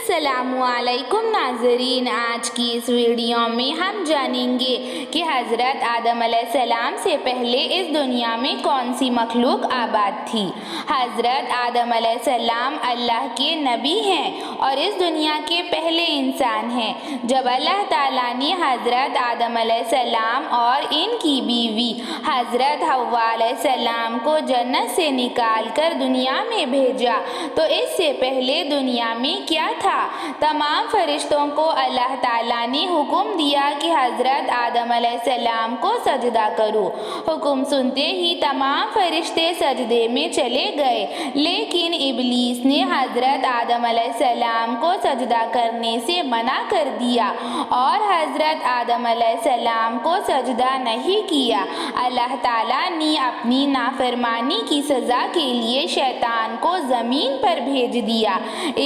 السلام علیکم ناظرین، آج کی اس ویڈیو میں ہم جانیں گے کہ حضرت آدم علیہ السلام سے پہلے اس دنیا میں کون سی مخلوق آباد تھی۔ حضرت آدم علیہ السلام اللہ کے نبی ہیں اور اس دنیا کے پہلے انسان ہیں۔ جب اللہ تعالیٰ نے حضرت آدم علیہ السلام اور ان کی بیوی حضرت حوا علیہ السلام کو جنت سے نکال کر دنیا میں بھیجا تو اس سے پہلے دنیا میں کیا تھا؟ تمام فرشتوں کو اللہ تعالیٰ نے حکم دیا کہ حضرت آدم علیہ السلام کو سجدہ کرو۔ حکم سنتے ہی تمام فرشتے سجدے میں چلے گئے، لیکن ابلیس نے حضرت آدم علیہ السلام کو سجدہ کرنے سے منع کر دیا اور حضرت آدم علیہ السلام کو سجدہ نہیں کیا۔ اللہ تعالیٰ نے اپنی نافرمانی کی سزا کے لیے شیطان کو زمین پر بھیج دیا۔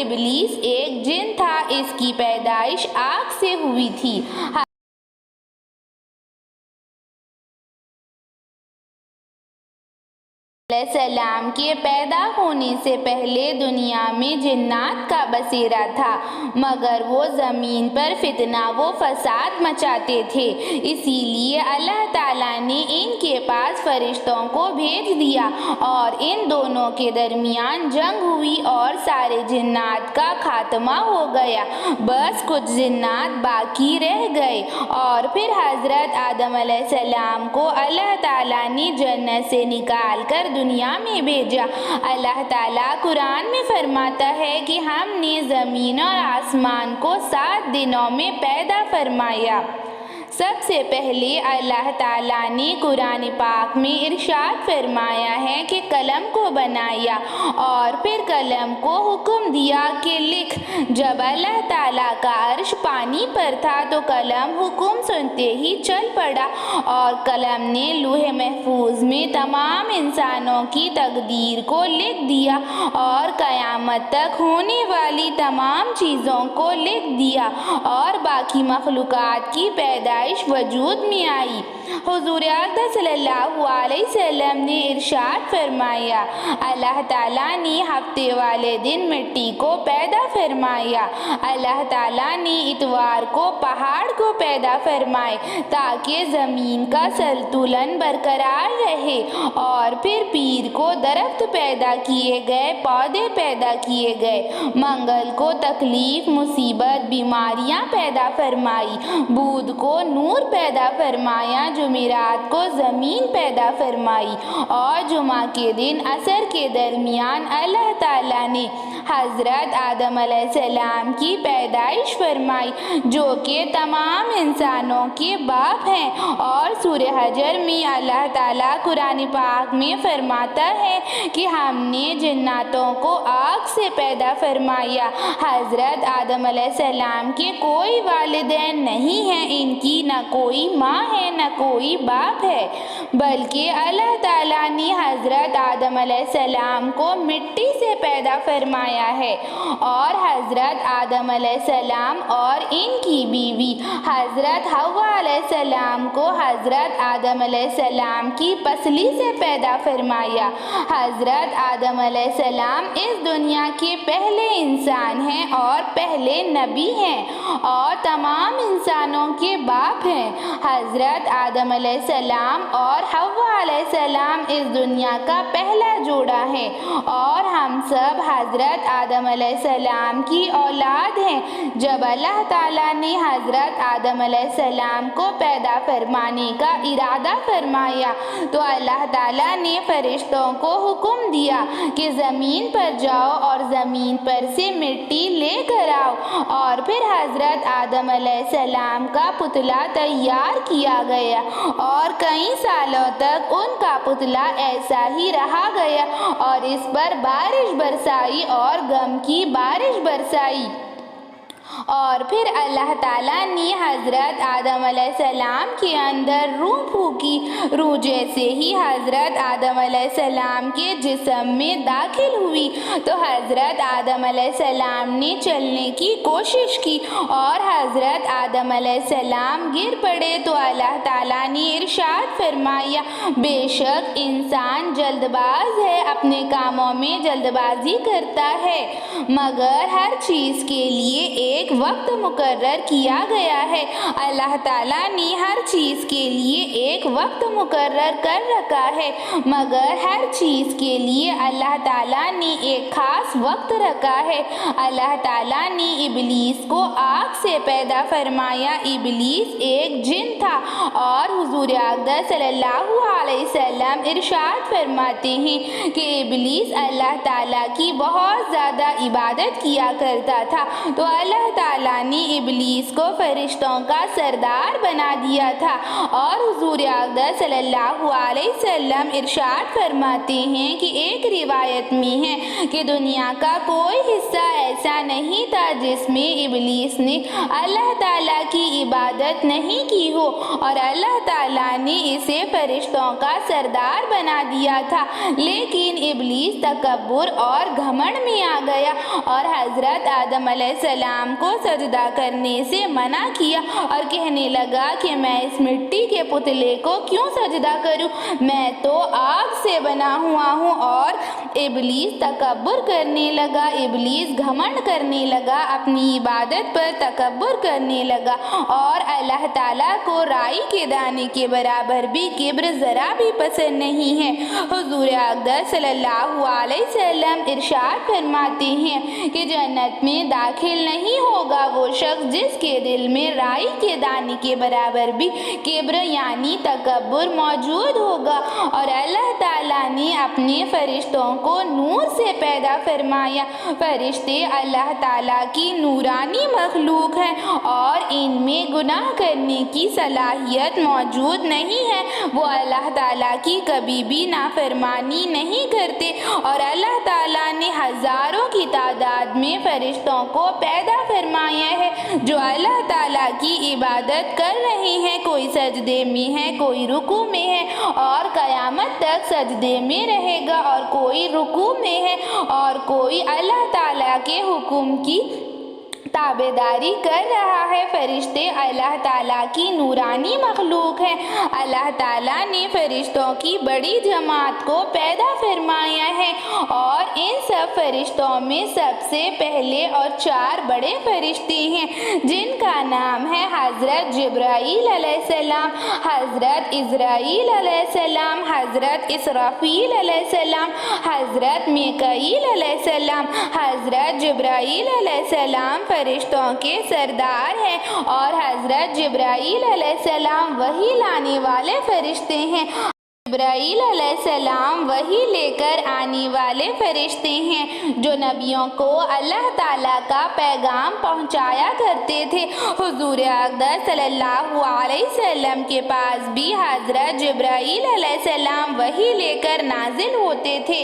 ابلیس ایک جن تھا، اس کی پیدائش آگ سے ہوئی تھی۔ علیہ السلام کے پیدا ہونے سے پہلے دنیا میں جنات کا بسیرا تھا، مگر وہ زمین پر فتنہ و فساد مچاتے تھے، اسی لیے اللہ تعالیٰ نے ان کے پاس فرشتوں کو بھیج دیا اور ان دونوں کے درمیان جنگ ہوئی اور سارے جنات کا خاتمہ ہو گیا، بس کچھ جنات باقی رہ گئے۔ اور پھر حضرت آدم علیہ السلام کو اللہ تعالیٰ نے جنت سے نکال کر دنیا میں بھیجا۔ اللہ تعالیٰ قرآن میں فرماتا ہے کہ ہم نے زمین اور آسمان کو 7 دنوں میں پیدا فرمایا۔ سب سے پہلے اللہ تعالیٰ نے قرآن پاک میں ارشاد فرمایا ہے کہ قلم کو بنایا اور پھر قلم کو حکم دیا کہ لکھ۔ جب اللہ تعالیٰ کا عرش پانی پر تھا تو قلم حکم سنتے ہی چل پڑا اور قلم نے لوح محفوظ میں تمام انسانوں کی تقدیر کو لکھ دیا اور قیامت تک ہونے والی تمام چیزوں کو لکھ دیا اور باقی مخلوقات کی پیدائش وجود میں آئی۔ حضور اقدس صلی اللہ علیہ وسلم نے ارشاد فرمایا، اللہ تعالیٰ نے ہفتے والے دن مٹی کو پیدا فرمایا۔ اللہ تعالیٰ نے اتوار کو پہاڑ کو پیدا فرمائے تاکہ زمین کا سنتولن برقرار رہے، اور پھر پیر کو درخت پیدا کیے گئے، پودے پیدا کیے گئے۔ منگل کو تکلیف، مصیبت، بیماریاں پیدا فرمائی۔ بدھ کو نور پیدا فرمایا۔ جمعرات کو زمین پیدا فرمائی اور جمعہ کے دن عصر کے درمیان اللہ تعالیٰ نے حضرت آدم علیہ السلام کی پیدائش فرمائی، جو کہ تمام انسانوں کے باپ ہیں۔ اور سورہ حجر میں اللہ تعالیٰ قرآن پاک میں فرماتا ہے کہ ہم نے جناتوں کو آگ سے پیدا فرمایا۔ حضرت آدم علیہ السلام کے کوئی والدین نہیں ہیں، ان کی نہ کوئی ماں ہے نہ کوئی باپ ہے، بلکہ اللہ تعالیٰ نے حضرت آدم علیہ السلام کو مٹی سے پیدا فرمایا ہے، اور حضرت آدم علیہ السلام اور ان کی بیوی حضرت حوا علیہ السلام کو حضرت آدم علیہ السلام کی پسلی سے پیدا فرمایا۔ حضرت آدم علیہ السلام اس دنیا کے پہلے انسان ہیں اور پہلے نبی ہیں اور تمام انسانوں کے باپ ہیں۔ حضرت آدم علیہ السلام اور حوا علیہ السلام اس دنیا کا پہلا جوڑا ہے اور ہم سب حضرت آدم علیہ السلام کی اولاد ہیں۔ جب اللہ تعالیٰ نے حضرت آدم علیہ السلام کو پیدا فرمانے کا ارادہ فرمایا تو اللہ تعالیٰ نے فرشتوں کو حکم دیا کہ زمین پر جاؤ اور زمین پر سے مٹی لے کر آؤ، اور پھر حضرت آدم علیہ السلام کا پتلا تیار کیا گیا اور کئی سالوں تک ان کا پتلا ایسا ہی رہا گیا اور اس پر بارش برسائی اور غم کی بارش برسائی۔ اور پھر اللہ تعالیٰ نے حضرت آدم علیہ السلام کے اندر روح پھونکی۔ روح جیسے ہی حضرت آدم علیہ السلام کے جسم میں داخل ہوئی تو حضرت آدم علیہ السلام نے چلنے کی کوشش کی اور حضرت آدم علیہ السلام گر پڑے تو اللہ تعالیٰ نے ارشاد فرمایا، بے شک انسان جلد باز ہے، اپنے کاموں میں جلد بازی کرتا ہے، مگر ہر چیز کے لیے ایک وقت مقرر کیا گیا ہے۔ اللہ تعالیٰ نے ہر چیز کے لیے ایک وقت مقرر کر رکھا ہے، مگر ہر چیز کے لیے اللہ تعالیٰ نے ایک خاص وقت رکھا ہے۔ اللہ تعالیٰ نے ابلیس کو آگ سے پیدا فرمایا۔ ابلیس ایک جن تھا اور حضور اقدس صلی اللہ علیہ وسلم ارشاد فرماتے ہیں کہ ابلیس اللہ تعالیٰ کی بہت زیادہ عبادت کیا کرتا تھا، تو اللہ تعالیٰ نے ابلیس کو فرشتوں کا سردار بنا دیا تھا۔ اور حضور اقدس صلی اللہ علیہ وسلم ارشاد فرماتے ہیں کہ ایک روایت میں ہے کہ دنیا کا کوئی حصہ ایسا نہیں تھا جس میں ابلیس نے اللہ تعالیٰ کی عبادت نہیں کی ہو، اور اللہ تعالیٰ نے اسے فرشتوں کا سردار بنا دیا تھا، لیکن ابلیس تکبر اور گھمنڈ میں آ گیا اور حضرت آدم علیہ السلام کو سجدہ کرنے سے منع کیا اور کہنے لگا کہ میں اس مٹی کے پتلے کو کیوں سجدہ کروں، میں تو آگ سے بنا ہوا ہوں۔ اور ابلیس تکبر کرنے لگا، ابلیس گھمنڈ کرنے لگا، اپنی عبادت پر تکبر کرنے لگا، اور اللہ تعالیٰ کو رائی کے دانے کے برابر بھی کبر ذرا بھی پسند نہیں ہے۔ حضور اقدس صلی اللہ علیہ وسلم ارشاد فرماتے ہیں کہ جنت میں داخل نہیں ہوگا وہ شخص جس کے دل میں رائی کے دانے کے برابر بھی کبر یعنی تکبر موجود ہوگا۔ اور اللہ تعالیٰ نے اپنے فرشتوں کو نور سے پیدا فرمایا۔ فرشتے اللہ تعالیٰ کی نورانی مخلوق ہیں اور ان میں گناہ کرنے کی صلاحیت موجود نہیں ہے، وہ اللہ تعالیٰ کی کبھی بھی نافرمانی نہیں کرتے، اور اللہ تعالیٰ نے ہزاروں کی تعداد میں فرشتوں کو پیدا فرمایا ہے جو اللہ تعالیٰ کی عبادت کر رہے ہیں، کوئی سجدے میں ہے، کوئی رکوع میں ہے اور قیامت تک سجدے میں رہے گا، اور کوئی رکوع میں ہے اور کوئی اللہ تعالیٰ کے حکم کی تابعداری کر رہا ہے۔ فرشتے اللہ تعالیٰ کی نورانی مخلوق ہیں۔ اللہ تعالیٰ نے فرشتوں کی بڑی جماعت کو پیدا فرمایا ہے، اور ان سب فرشتوں میں سب سے پہلے اور 4 بڑے فرشتے ہیں جن کا نام ہے حضرت جبرائیل علیہ السلام، حضرت اسرائیل علیہ السلام، حضرت اسرافیل علیہ السلام، حضرت میکائیل علیہ السلام۔ حضرت جبرائیل علیہ السلام فرشتوں کے سردار ہیں، اور حضرت جبرائیل علیہ السلام وحی لانے والے فرشتے ہیں۔ جبرائیل علیہ السلام وحی لے کر آنے والے فرشتے ہیں جو نبیوں کو اللہ تعالیٰ کا پیغام پہنچایا کرتے تھے۔ حضور اقدس صلی اللہ علیہ وسلم کے پاس بھی حضرت جبرائیل علیہ السلام وحی لے کر نازل ہوتے تھے،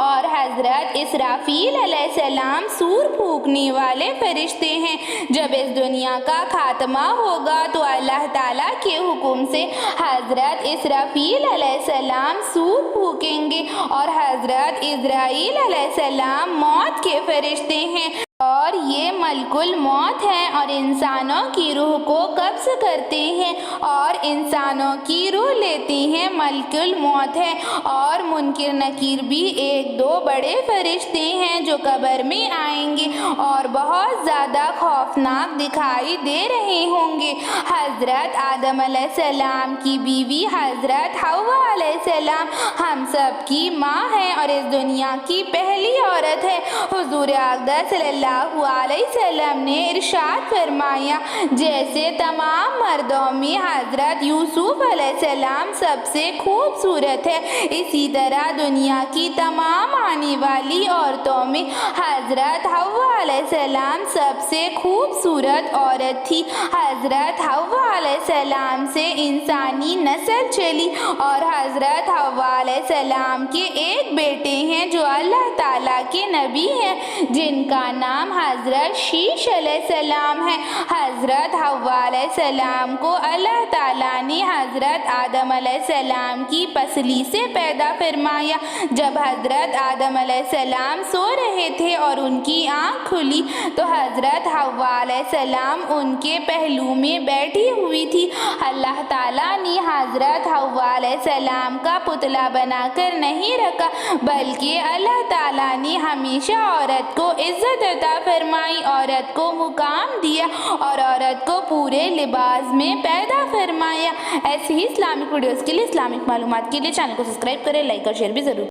اور حضرت اسرافیل علیہ السلام سور پھونکنے والے فرشتے ہیں۔ جب اس دنیا کا خاتمہ ہوگا تو اللہ تعالیٰ کے حکم سے حضرت اسرافیل علیہ السلام سور پھونکیں گے، اور حضرت اسرائیل علیہ السلام موت کے فرشتے ہیں، اور یہ ملک الموت ہے، اور انسانوں کی روح کو قبض کرتے ہیں اور انسانوں کی روح لیتے ہیں، ملک الموت ہے۔ اور منکر نکیر بھی 1-2 بڑے فرشتے ہیں جو قبر میں آئیں گے اور بہت زیادہ خوفناک دکھائی دے رہے ہوں گے۔ حضرت آدم علیہ السلام کی بیوی حضرت حوا علیہ السلام ہم سب کی ماں ہے اور اس دنیا کی پہلی عورت ہے۔ حضور اقدس صلی اللہ علیہ وسلم نے ارشاد فرمایا، جیسے تمام مردوں میں حضرت یوسف علیہ السلام سب سے خوبصورت ہے، اسی طرح دنیا کی تمام آنے والی عورتوں میں حضرت حوا علیہ السلام سب سے خوبصورت عورت تھی۔ حضرت حوا علیہ السلام سے انسانی نسل چلی، اور حضرت حوا علیہ السلام کے ایک بیٹے ہیں جو اللہ تعالیٰ کے نبی ہیں، جن کا نام حضرت شیش علیہ السلام ہے۔ حضرت حوا علیہ السلام کو اللہ تعالیٰ نے حضرت آدم علیہ السلام کی پسلی سے پیدا فرمایا۔ جب حضرت آدم علیہ السلام سو رہے تھے اور ان کی آنکھ کھلی تو حضرت حوا علیہ السلام ان کے پہلو میں بیٹھی ہوئی تھی۔ اللہ تعالیٰ نے حضرت حوا علیہ السلام کا پتلا بنا کر نہیں رکھا، بلکہ اللہ تعالیٰ نے ہمیشہ عورت کو عزت عطا فرمائی، عورت کو مقام دیا اور عورت کو پورے لباس میں پیدا فرمایا۔ ایسی ہی اسلامک ویڈیوز کے لیے، اسلامک معلومات کے لیے چینل کو سبسکرائب کریں، لائک اور شیئر بھی ضرور